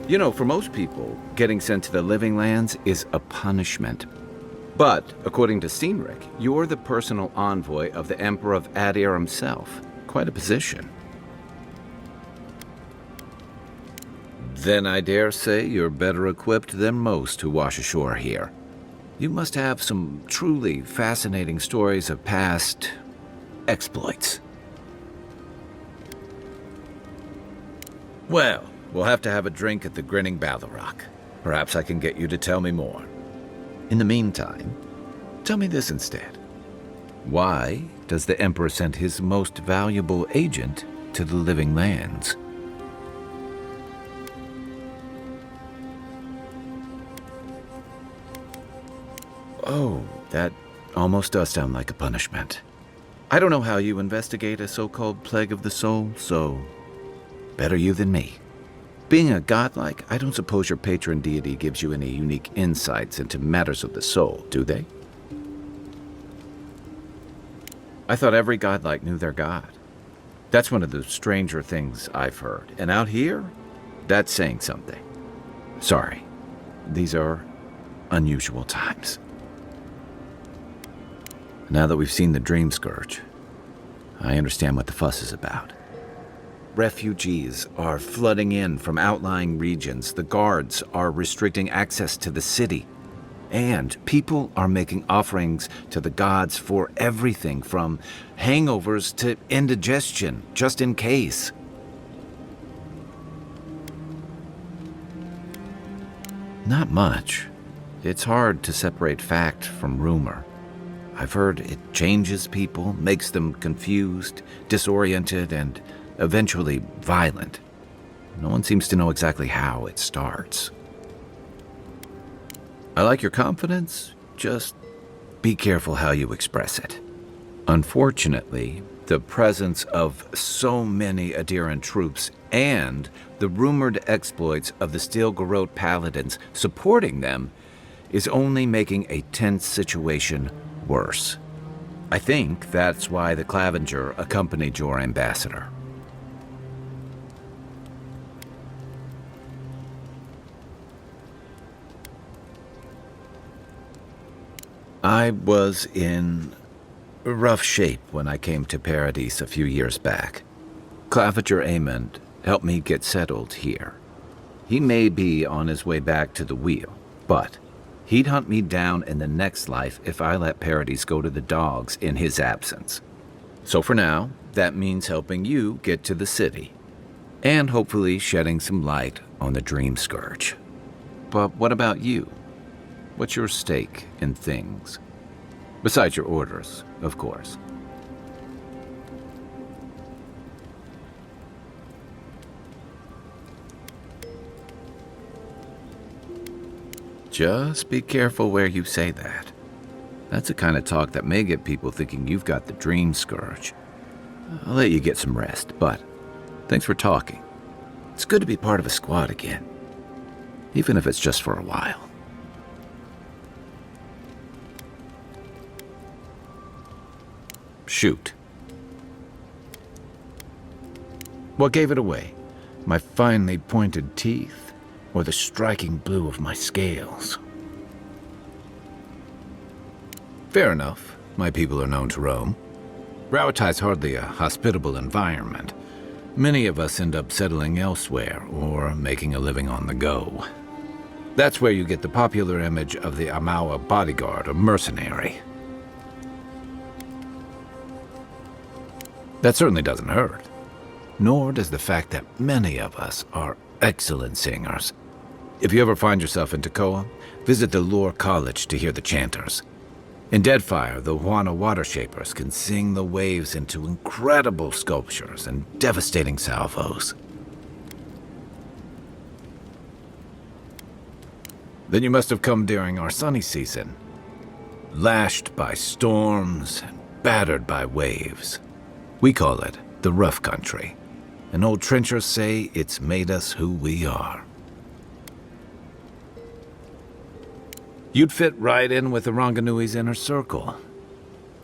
You know, for most people, getting sent to the Living Lands is a punishment. But, according to Cynric, you're the personal envoy of the Emperor of Adir himself. Quite a position. Then I dare say you're better equipped than most who wash ashore here. You must have some truly fascinating stories of past exploits. Well, we'll have to have a drink at the Grinning Ballarrock. Perhaps I can get you to tell me more. In the meantime, tell me this instead. Why does the Emperor send his most valuable agent to the Living Lands? Oh, that almost does sound like a punishment. I don't know how you investigate a so-called plague of the soul, so better you than me. Being a godlike, I don't suppose your patron deity gives you any unique insights into matters of the soul, do they? I thought every godlike knew their god. That's one of the stranger things I've heard. And out here, that's saying something. Sorry, these are unusual times. Now that we've seen the Dream Scourge, I understand what the fuss is about. Refugees are flooding in from outlying regions. The guards are restricting access to the city. And people are making offerings to the gods for everything from hangovers to indigestion, just in case. Not much. It's hard to separate fact from rumor. I've heard it changes people, makes them confused, disoriented, and eventually violent. No one seems to know exactly how it starts. I like your confidence, just be careful how you express it. Unfortunately, the presence of so many Adiran troops and the rumored exploits of the Steel Garrote paladins supporting them is only making a tense situation worse. I think that's why the Clavenger accompanied your ambassador. I was in rough shape when I came to Paradis a few years back. Clavenger Amond helped me get settled here. He may be on his way back to the wheel, but he'd hunt me down in the next life if I let Paradis go to the dogs in his absence. So for now, that means helping you get to the city, and hopefully shedding some light on the Dream Scourge. But what about you? What's your stake in things? Besides your orders, of course. Just be careful where you say that. That's the kind of talk that may get people thinking you've got the Dream Scourge. I'll let you get some rest, but thanks for talking. It's good to be part of a squad again, even if it's just for a while. Shoot. What gave it away? My finely pointed teeth, or the striking blue of my scales? Fair enough. My people are known to roam. Rauatai's hardly a hospitable environment. Many of us end up settling elsewhere or making a living on the go. That's where you get the popular image of the Amawa bodyguard or mercenary. That certainly doesn't hurt. Nor does the fact that many of us are excellent singers. If you ever find yourself in Tekoa, visit the Lore College to hear the chanters. In Deadfire, the Huana Water Shapers can sing the waves into incredible sculptures and devastating salvos. Then you must have come during our sunny season, lashed by storms and battered by waves. We call it the rough country, and old trenchers say it's made us who we are. You'd fit right in with the Ranganui's inner circle.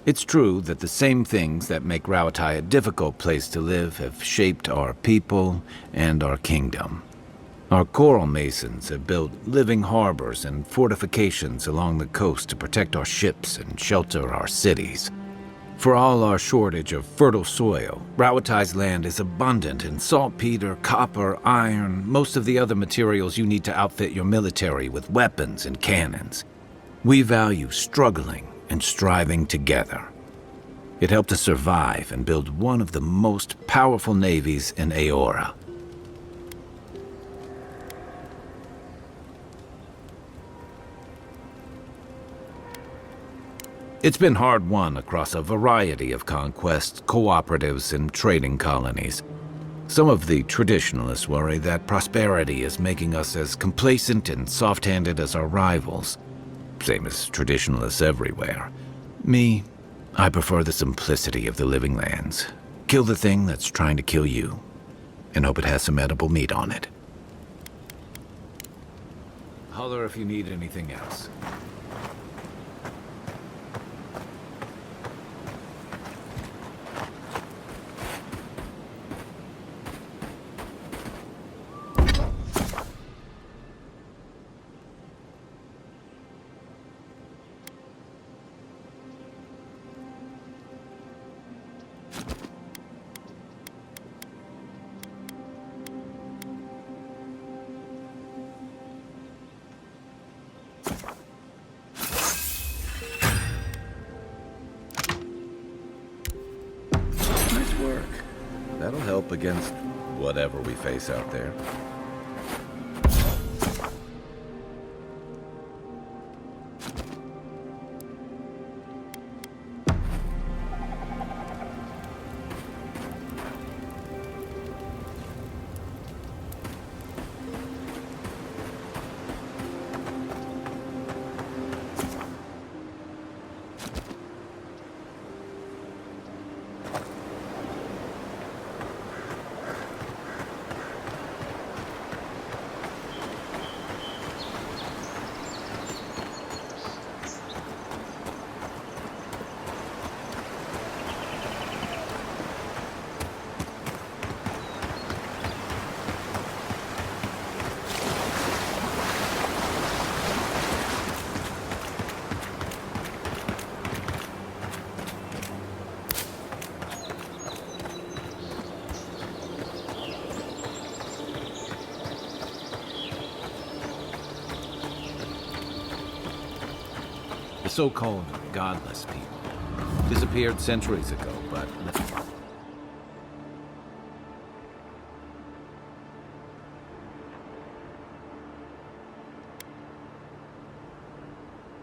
It's true that the same things that make Rauatai a difficult place to live have shaped our people and our kingdom. Our coral masons have built living harbors and fortifications along the coast to protect our ships and shelter our cities. For all our shortage of fertile soil, Rawatai's land is abundant in saltpeter, copper, iron, most of the other materials you need to outfit your military with weapons and cannons. We value struggling and striving together. It helped us survive and build one of the most powerful navies in Aora. It's been hard-won across a variety of conquests, cooperatives, and trading colonies. Some of the traditionalists worry that prosperity is making us as complacent and soft-handed as our rivals. Same as traditionalists everywhere. Me, I prefer the simplicity of the living lands. Kill the thing that's trying to kill you, and hope it has some edible meat on it. Holler if you need anything else. That'll help against whatever we face out there. The so-called godless people disappeared centuries ago, but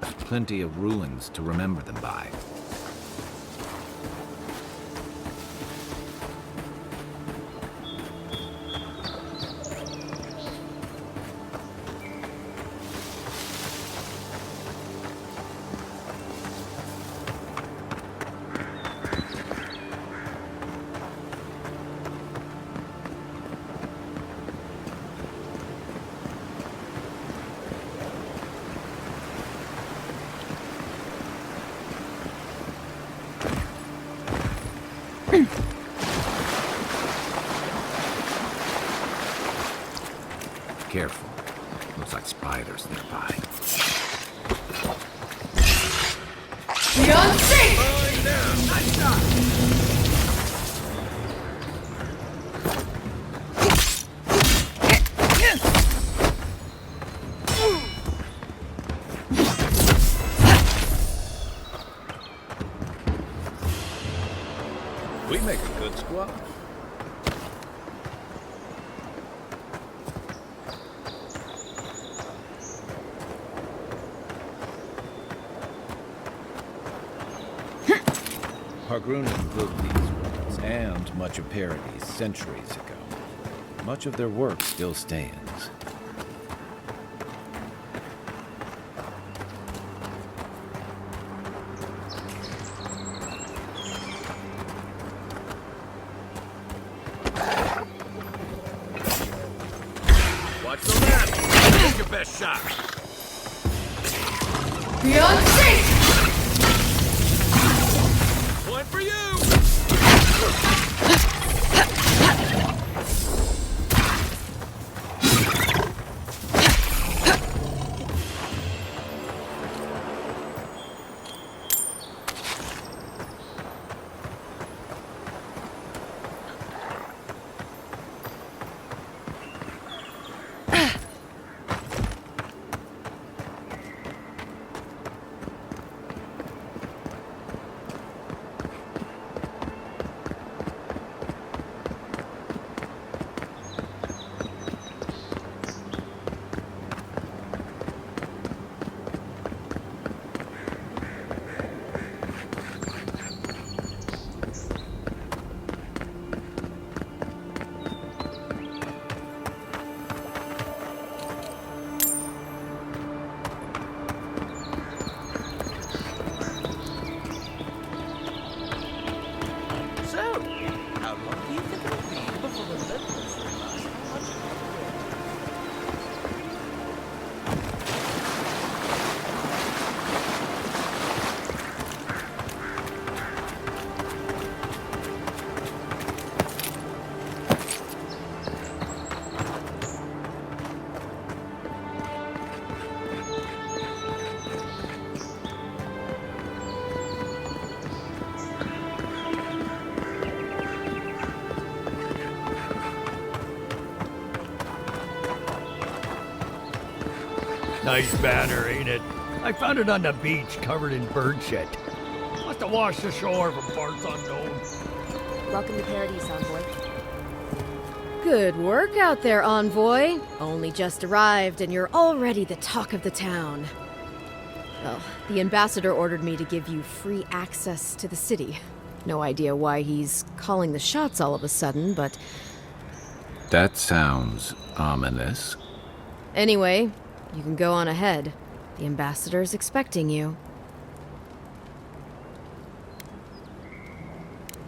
there's plenty of ruins to remember them by. Careful. Looks like spiders nearby. Beyond safe! Falling down. Nice shot. We make a good squad. Hargrunan built these ruins and much of Paradis centuries ago. Much of their work still stands. Watch the left. Take your best shot. Beyond safe! One for you. Nice banner, ain't it? I found it on the beach, covered in bird shit. Must have washed ashore from parts unknown. Welcome to Paradis, Envoy. Good work out there, Envoy. Only just arrived and you're already the talk of the town. Well, the ambassador ordered me to give you free access to the city. No idea why he's calling the shots all of a sudden, but... That sounds ominous. Anyway, you can go on ahead. The ambassador's expecting you.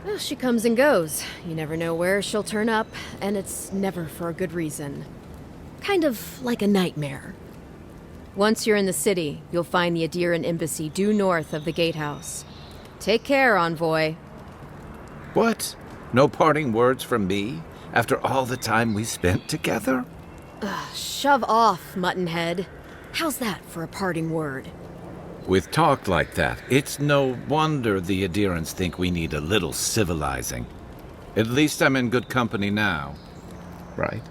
Well, she comes and goes. You never know where she'll turn up, and it's never for a good reason. Kind of like a nightmare. Once you're in the city, you'll find the Adiran embassy due north of the gatehouse. Take care, Envoy. What? No parting words from me? After all the time we spent together? Shove off, Muttonhead. How's that for a parting word? With talk like that, it's no wonder the Adirans think we need a little civilizing. At least I'm in good company now, right?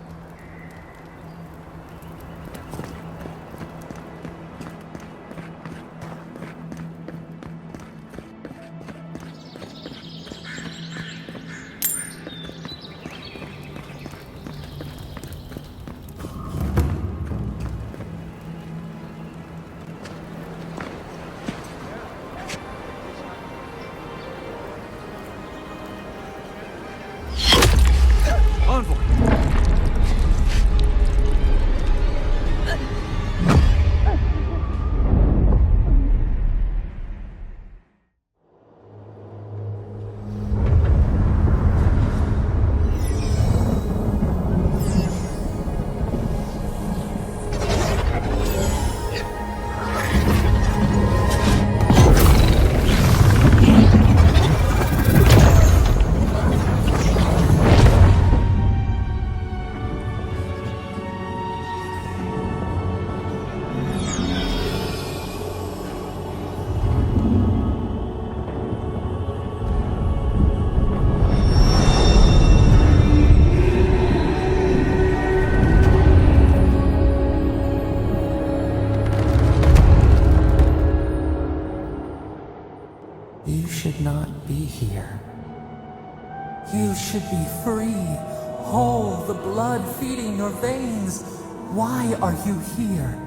You should not be here. You should be free, whole, the blood feeding your veins. Why are you here?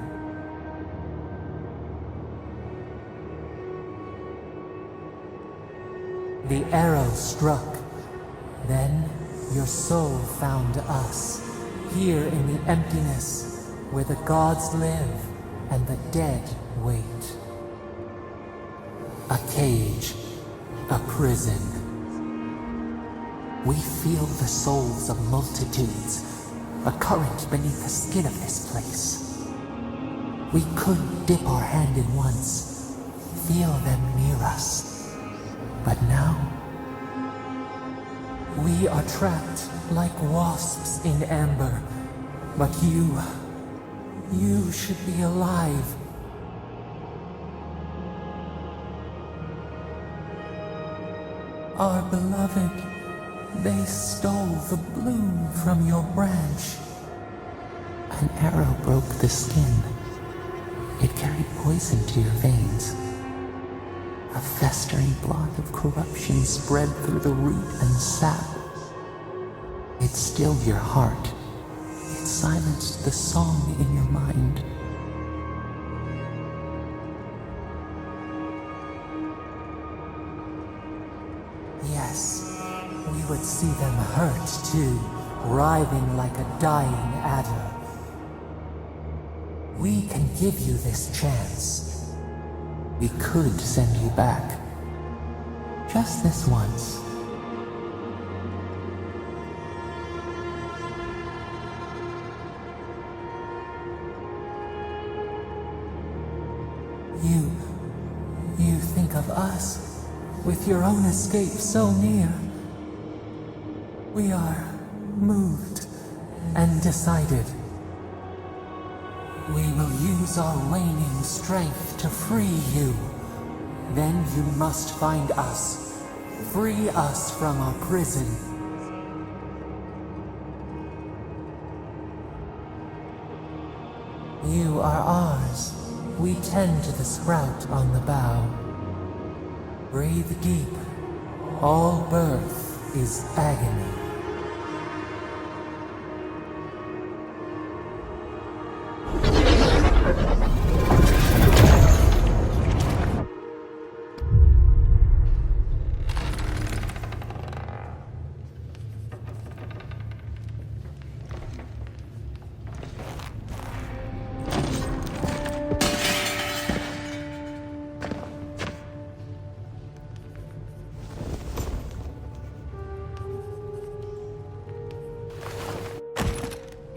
The arrow struck. Then your soul found us, here in the emptiness, where the gods live and the dead wait. A cage, a prison. We feel the souls of multitudes, a current beneath the skin of this place. We could dip our hand in once, feel them near us. But now, we are trapped like wasps in amber. But you should be alive. Our beloved, they stole the bloom from your branch. An arrow broke the skin. It carried poison to your veins. A festering blot of corruption spread through the root and sap. It stilled your heart. It silenced the song in your mind. Yes, we would see them hurt too, writhing like a dying adder. We can give you this chance. We could send you back. Just this once. You think of us, with your own escape so near. We are moved and decided. We will use our waning strength to free you. Then you must find us. Free us from our prison. You are ours. We tend to the sprout on the bough. Breathe deep. All birth is agony.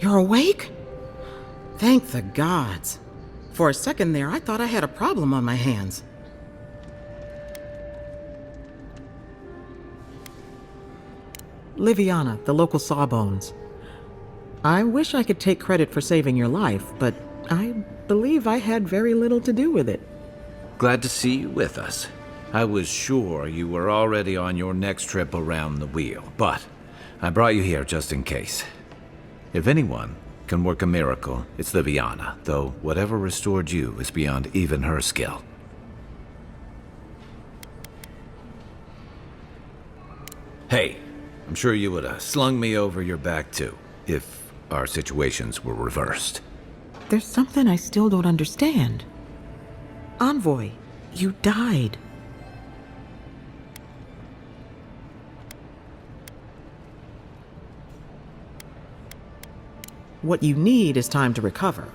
You're awake? Thank the gods. For a second there, I thought I had a problem on my hands. Liviana, the local Sawbones. I wish I could take credit for saving your life, but I believe I had very little to do with it. Glad to see you with us. I was sure you were already on your next trip around the wheel, but I brought you here just in case. If anyone can work a miracle, it's Liviana, though whatever restored you is beyond even her skill. Hey, I'm sure you would have slung me over your back too, if our situations were reversed. There's something I still don't understand. Envoy, you died. What you need is time to recover.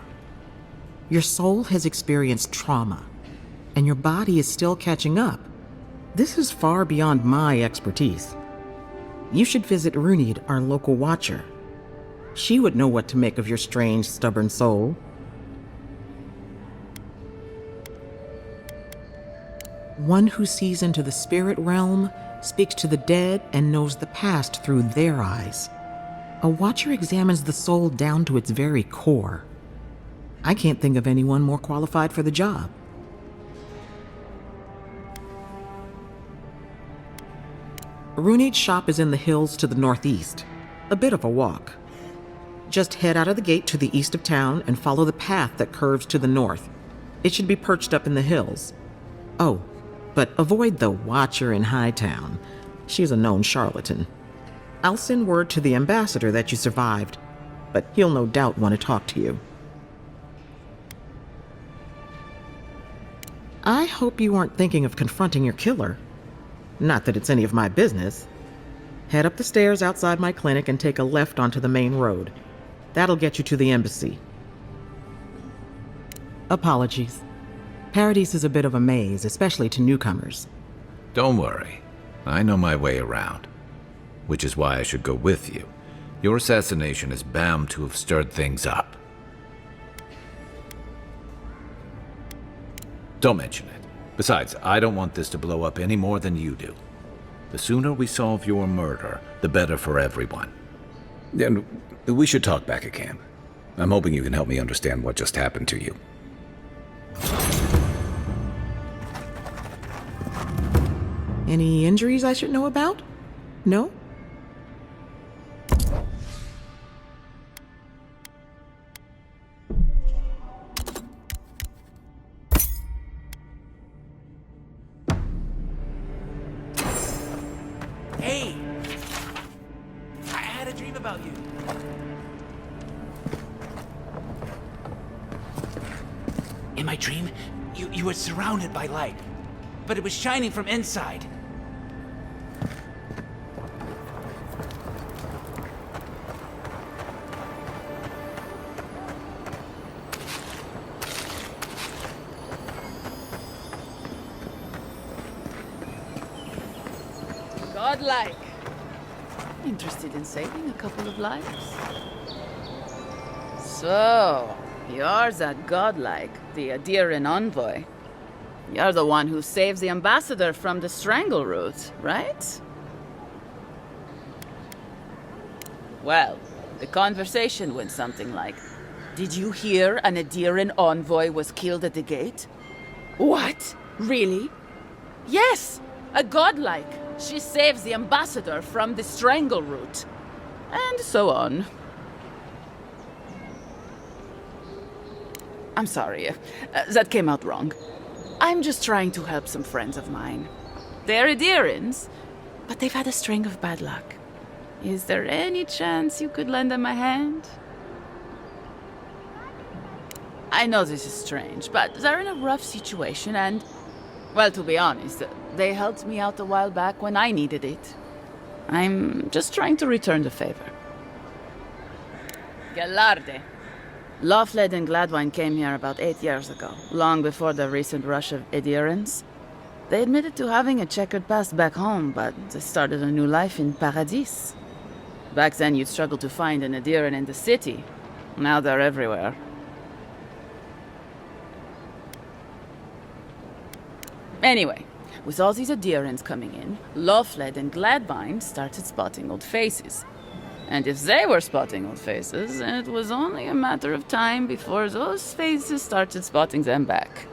Your soul has experienced trauma, and your body is still catching up. This is far beyond my expertise. You should visit Runid, our local watcher. She would know what to make of your strange, stubborn soul. One who sees into the spirit realm, speaks to the dead, and knows the past through their eyes. A watcher examines the soul down to its very core. I can't think of anyone more qualified for the job. Runid's shop is in the hills to the northeast. A bit of a walk. Just head out of the gate to the east of town and follow the path that curves to the north. It should be perched up in the hills. Oh, but avoid the watcher in Hightown. She's a known charlatan. I'll send word to the ambassador that you survived, but he'll no doubt want to talk to you. I hope you aren't thinking of confronting your killer. Not that it's any of my business. Head up the stairs outside my clinic and take a left onto the main road. That'll get you to the embassy. Apologies. Paradis is a bit of a maze, especially to newcomers. Don't worry. I know my way around. Which is why I should go with you. Your assassination is bound to have stirred things up. Don't mention it. Besides, I don't want this to blow up any more than you do. The sooner we solve your murder, the better for everyone. And we should talk back at camp. I'm hoping you can help me understand what just happened to you. Any injuries I should know about? No? Hey! I had a dream about you. In my dream, you were surrounded by light, but it was shining from inside. Godlike. Interested in saving a couple of lives? So, you're that godlike, the Adiran envoy. You're the one who saves the ambassador from the strangle root, right? Well, the conversation went something like, did you hear an Adiran envoy was killed at the gate? What? Really? Yes! A godlike! She saves the ambassador from the strangle root. And so on. I'm sorry. That came out wrong. I'm just trying to help some friends of mine. They're Adirans, but they've had a string of bad luck. Is there any chance you could lend them a hand? I know this is strange, but they're in a rough situation and, well, to be honest, they helped me out a while back when I needed it. I'm just trying to return the favor. Galarde. Lofled and Gladwine came here about 8 years ago, long before the recent rush of adherents. They admitted to having a checkered past back home, but they started a new life in Paradis. Back then, you'd struggle to find an adherent in the city. Now they're everywhere. Anyway, with all these adherents coming in, Lofled and Gladwine started spotting old faces. And if they were spotting old faces, it was only a matter of time before those faces started spotting them back.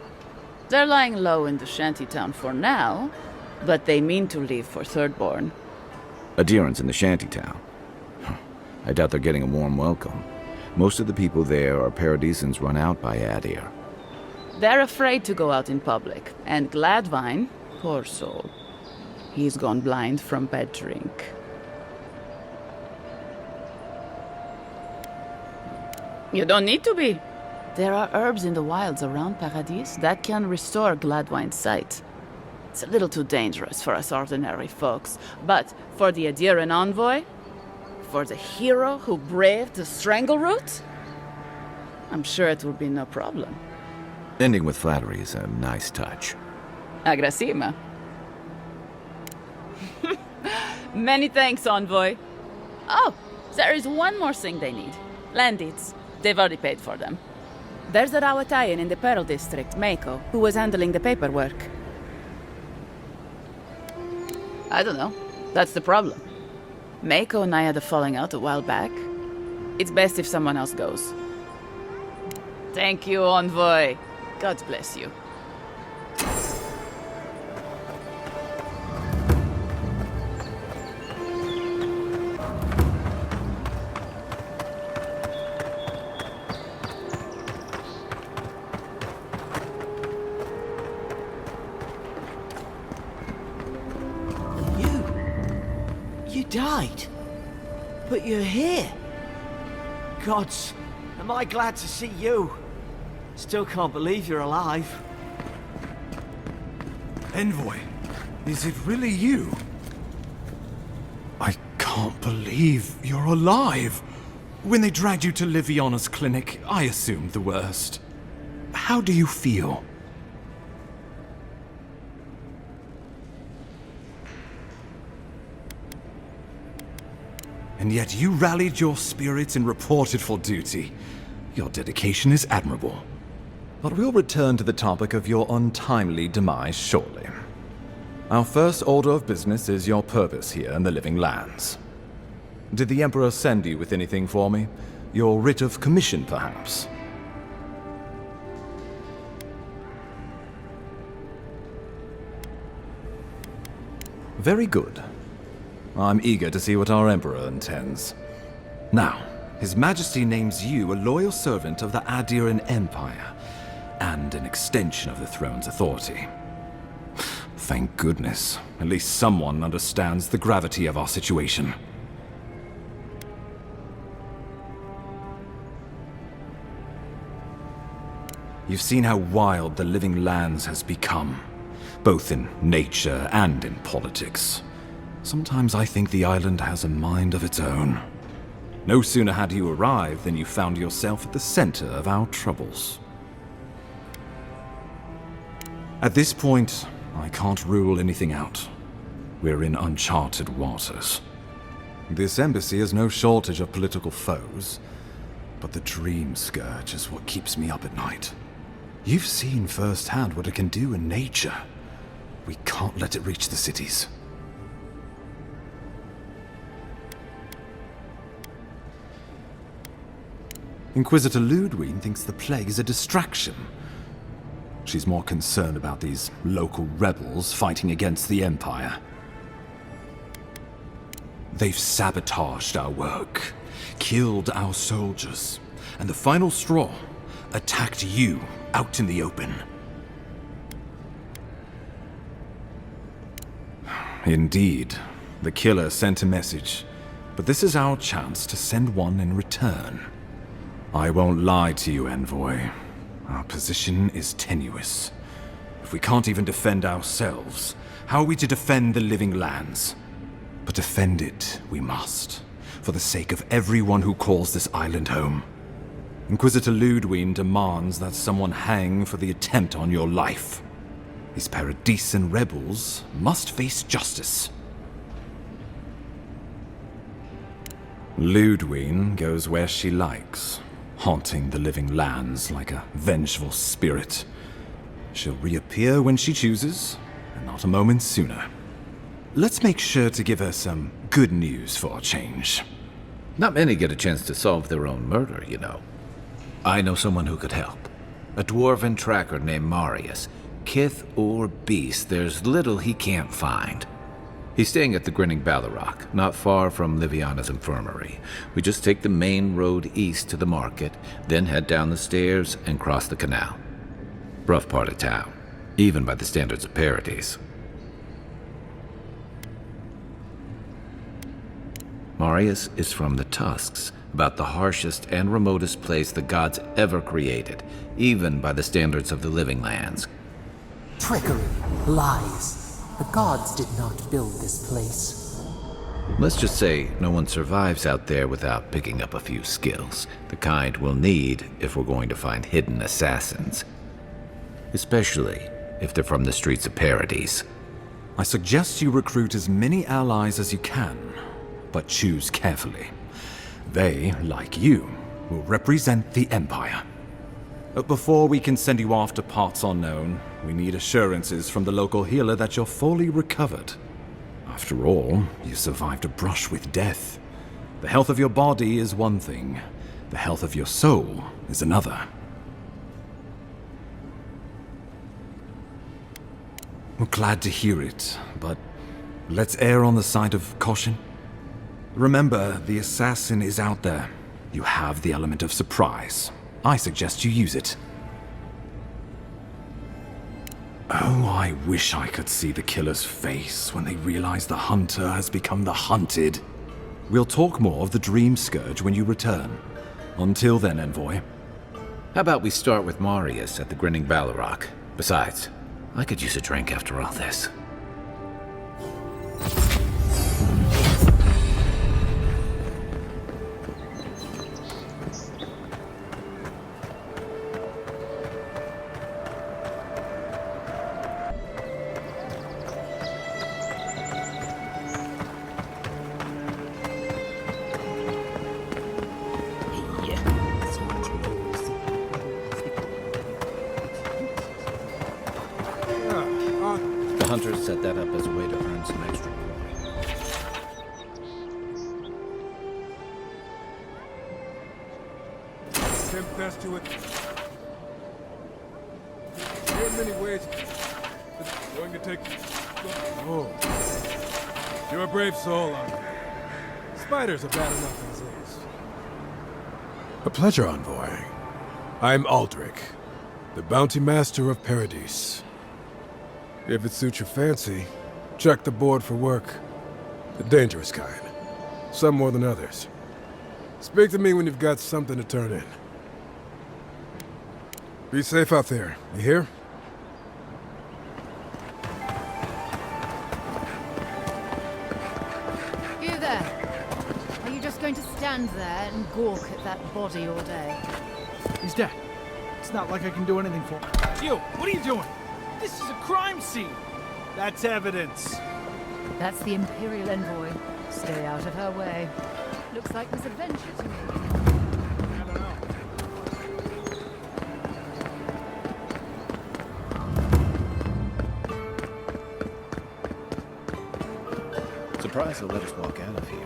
They're lying low in the shantytown for now, but they mean to leave for Thirdborn. Adherents in the shantytown. I doubt they're getting a warm welcome. Most of the people there are Paradisans run out by Adir. They're afraid to go out in public, and Gladwine, poor soul, he's gone blind from bad drink. You don't need to be. There are herbs in the wilds around Paradis that can restore Gladwine's sight. It's a little too dangerous for us ordinary folks, but for the Adiran envoy, for the hero who braved the Strangleroot, I'm sure it will be no problem. Ending with flattery is a nice touch. Agrasima. Many thanks, envoy. Oh, there is one more thing they need. Land deeds. They've already paid for them. There's a Rawatayan in the Pearl District, Mako, who was handling the paperwork. I don't know. That's the problem. Mako and I had a falling out a while back. It's best if someone else goes. Thank you, envoy. God bless you. You died? But you're here? Gods, am I glad to see you. Still can't believe you're alive. Envoy, is it really you? I can't believe you're alive. When they dragged you to Liviana's clinic, I assumed the worst. How do you feel? And yet you rallied your spirits and reported for duty. Your dedication is admirable. But we'll return to the topic of your untimely demise shortly. Our first order of business is your purpose here in the Living Lands. Did the Emperor send you with anything for me? Your writ of commission, perhaps? Very good. I'm eager to see what our Emperor intends. Now, His Majesty names you a loyal servant of the Adiran Empire, and an extension of the throne's authority. Thank goodness. At least someone understands the gravity of our situation. You've seen how wild the Living Lands has become, both in nature and in politics. Sometimes I think the island has a mind of its own. No sooner had you arrived than you found yourself at the center of our troubles. At this point, I can't rule anything out. We're in uncharted waters. This embassy has no shortage of political foes, but the dream scourge is what keeps me up at night. You've seen firsthand what it can do in nature. We can't let it reach the cities. Inquisitor Ludwig thinks the plague is a distraction. She's more concerned about these local rebels fighting against the Empire. They've sabotaged our work, killed our soldiers, and the final straw, attacked you out in the open. Indeed, the killer sent a message, but this is our chance to send one in return. I won't lie to you, Envoy. Our position is tenuous. If we can't even defend ourselves, how are we to defend the living lands? But defend it we must, for the sake of everyone who calls this island home. Inquisitor Ludwig demands that someone hang for the attempt on your life. These Paradisan rebels must face justice. Ludwig goes where she likes, haunting the living lands like a vengeful spirit. She'll reappear when she chooses, and not a moment sooner. Let's make sure to give her some good news for a change. Not many get a chance to solve their own murder, you know. I know someone who could help. A dwarven tracker named Marius. Kith or beast, there's little he can't find. He's staying at the Grinning Ballarrock, not far from Liviana's infirmary. We just take the main road east to the market, then head down the stairs and cross the canal. Rough part of town, even by the standards of Paradis. Marius is from the Tusks, about the harshest and remotest place the gods ever created, even by the standards of the living lands. Trickery, lies. The gods did not build this place. Let's just say no one survives out there without picking up a few skills, the kind we'll need if we're going to find hidden assassins. Especially if they're from the streets of Paradis. I suggest you recruit as many allies as you can, but choose carefully. They, like you, will represent the Empire. But before we can send you off to parts unknown, we need assurances from the local healer that you're fully recovered. After all, you survived a brush with death. The health of your body is one thing, the health of your soul is another. We're glad to hear it, but let's err on the side of caution. Remember, the assassin is out there. You have the element of surprise. I suggest you use it. Oh, I wish I could see the killer's face when they realize the hunter has become the hunted. We'll talk more of the Dream Scourge when you return. Until then, Envoy. How about we start with Marius at the Grinning Ballarrock? Besides, I could use a drink after all this. The hunters set that up as a way to earn some extra glory. Confess to it. There are many ways. It's going to take. Oh. You're a brave soul, aren't you? Spiders are bad enough as is. A pleasure, Envoy. I'm Aldrich, the bounty master of Paradis. If it suits your fancy, check the board for work. The dangerous kind. Some more than others. Speak to me when you've got something to turn in. Be safe out there, you hear? You there. Are you just going to stand there and gawk at that body all day? He's dead. It's not like I can do anything for him. You, what are you doing? This is a crime scene. That's evidence. That's the Imperial Envoy. Stay out of her way. Looks like this adventure to me. I don't know. Surprised they'll let us walk out of here.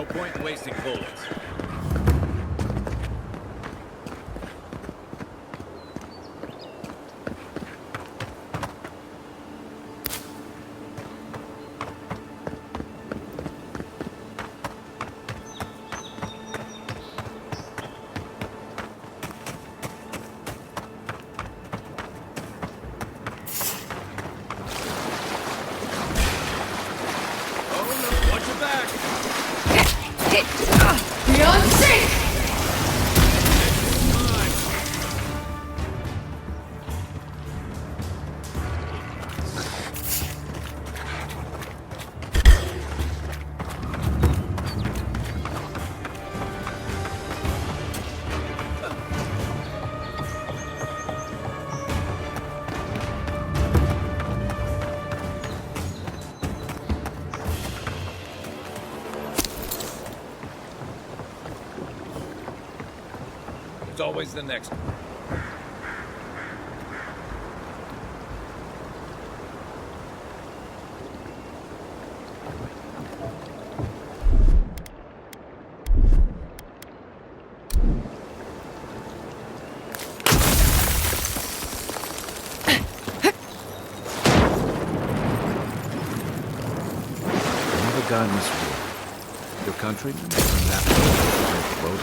No point in wasting bullets. Beyond safe! It's always the next one. Another guy in this war. Your countrymen? That road.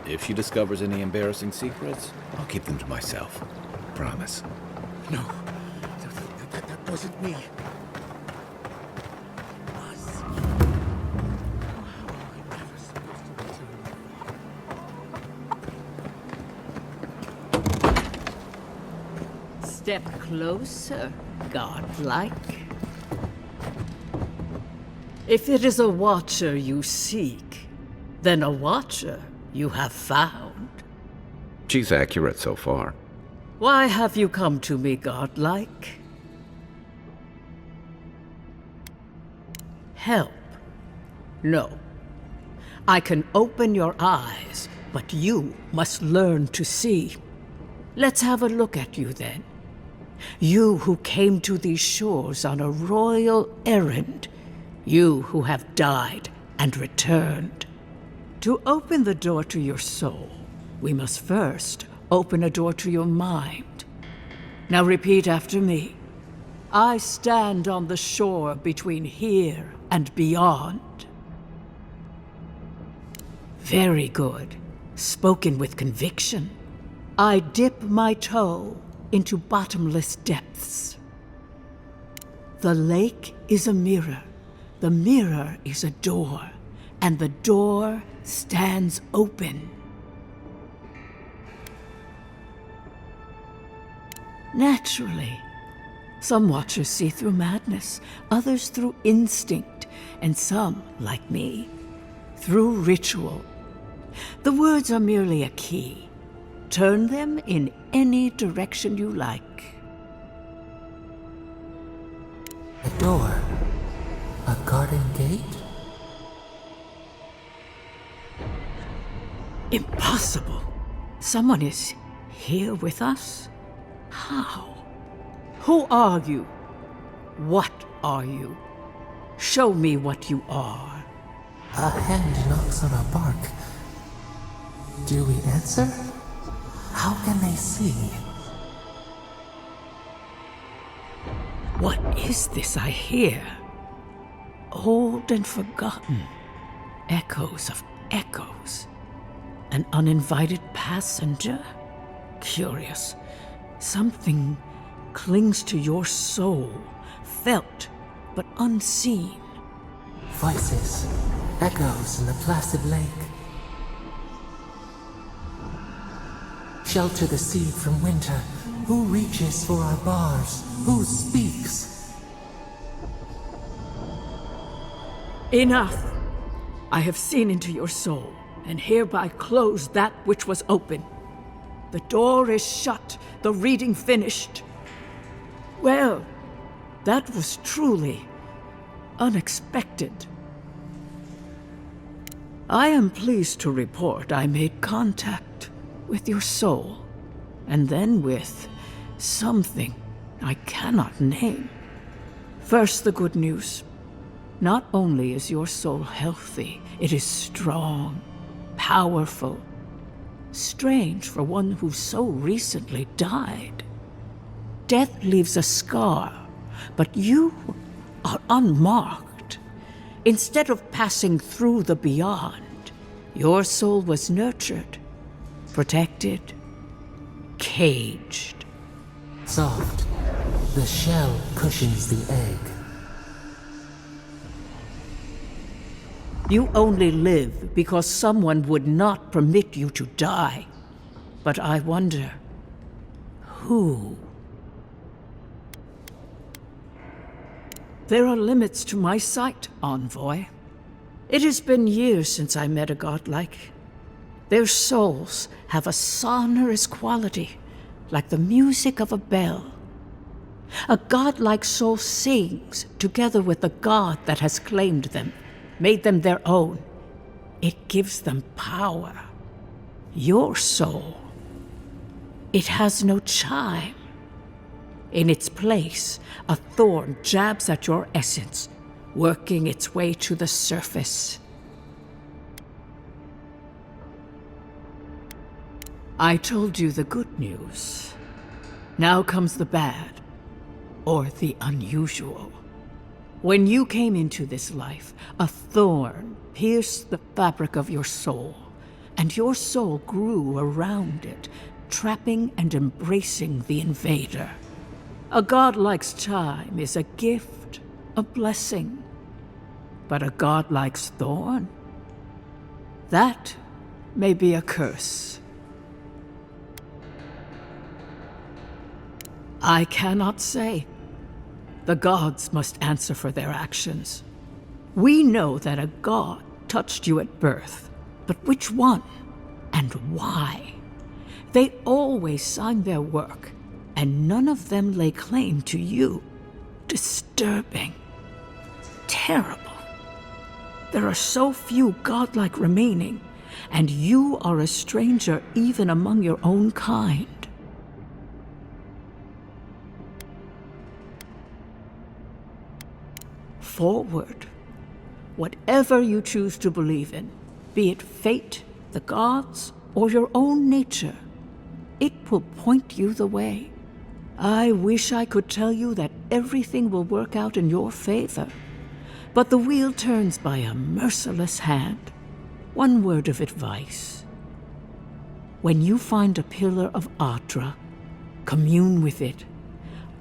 If she discovers any embarrassing secrets, I'll keep them to myself. Promise. No, that wasn't me. Step closer, godlike. If it is a watcher you seek, then a watcher you have found. She's accurate so far. Why have you come to me, godlike? Help? No. I can open your eyes, but you must learn to see. Let's have a look at you then. You who came to these shores on a royal errand. You who have died and returned. To open the door to your soul, we must first open a door to your mind. Now repeat after me. I stand on the shore between here and beyond. Very good. Spoken with conviction. I dip my toe into bottomless depths. The lake is a mirror. The mirror is a door. And the door stands open. Naturally. Some watchers see through madness, others through instinct, and some, like me, through ritual. The words are merely a key. Turn them in any direction you like. A door? A garden gate? Impossible. Someone is here with us? How? Who are you? What are you? Show me what you are. A hand knocks on a bark. Do we answer? How can they see? What is this I hear? Old and forgotten. Echoes of echoes. An uninvited passenger? Curious. Something clings to your soul, felt but unseen. Voices, echoes in the placid lake. Shelter the seed from winter. Who reaches for our bars? Who speaks? Enough! I have seen into your soul, and hereby close that which was open. The door is shut, the reading finished. Well, that was truly unexpected. I am pleased to report I made contact with your soul, and then with something I cannot name. First, the good news. Not only is your soul healthy, it is strong, powerful. Strange for one who so recently died. Death leaves a scar, but you are unmarked. Instead of passing through the beyond, your soul was nurtured, protected, caged. Soft. The shell cushions the egg. You only live because someone would not permit you to die. But I wonder, who? There are limits to my sight, Envoy. It has been years since I met a godlike. Their souls have a sonorous quality, like the music of a bell. A godlike soul sings together with the god that has claimed them, made them their own. It gives them power. Your soul, it has no chime. In its place, a thorn jabs at your essence, working its way to the surface. I told you the good news. Now comes the bad, or the unusual. When you came into this life, a thorn pierced the fabric of your soul, and your soul grew around it, trapping and embracing the invader. A godlike's chime is a gift, a blessing. But a godlike's thorn? That may be a curse. I cannot say. The gods must answer for their actions. We know that a god touched you at birth, but which one and why? They always sign their work, and none of them lay claim to you. Disturbing. Terrible. There are so few godlike remaining, and you are a stranger even among your own kind. Forward. Whatever you choose to believe in, be it fate, the gods, or your own nature, it will point you the way. I wish I could tell you that everything will work out in your favor, but the wheel turns by a merciless hand. One word of advice. When you find a pillar of Ardra, commune with it.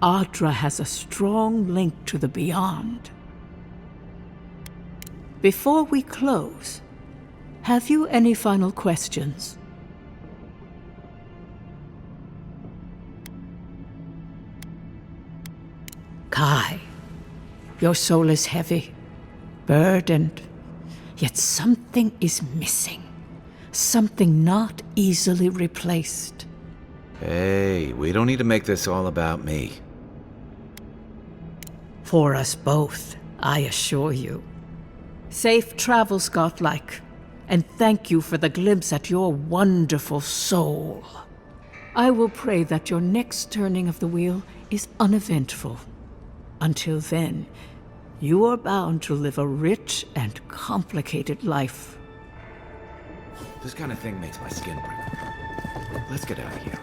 Ardra has a strong link to the beyond. Before we close, have you any final questions? Kai, your soul is heavy, burdened, yet something is missing. Something not easily replaced. Hey, we don't need to make this all about me. For us both, I assure you. Safe travels, godlike, and thank you for the glimpse at your wonderful soul. I will pray that your next turning of the wheel is uneventful. Until then, you are bound to live a rich and complicated life. This kind of thing makes my skin prickle. Let's get out of here.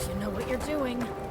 You know what you're doing.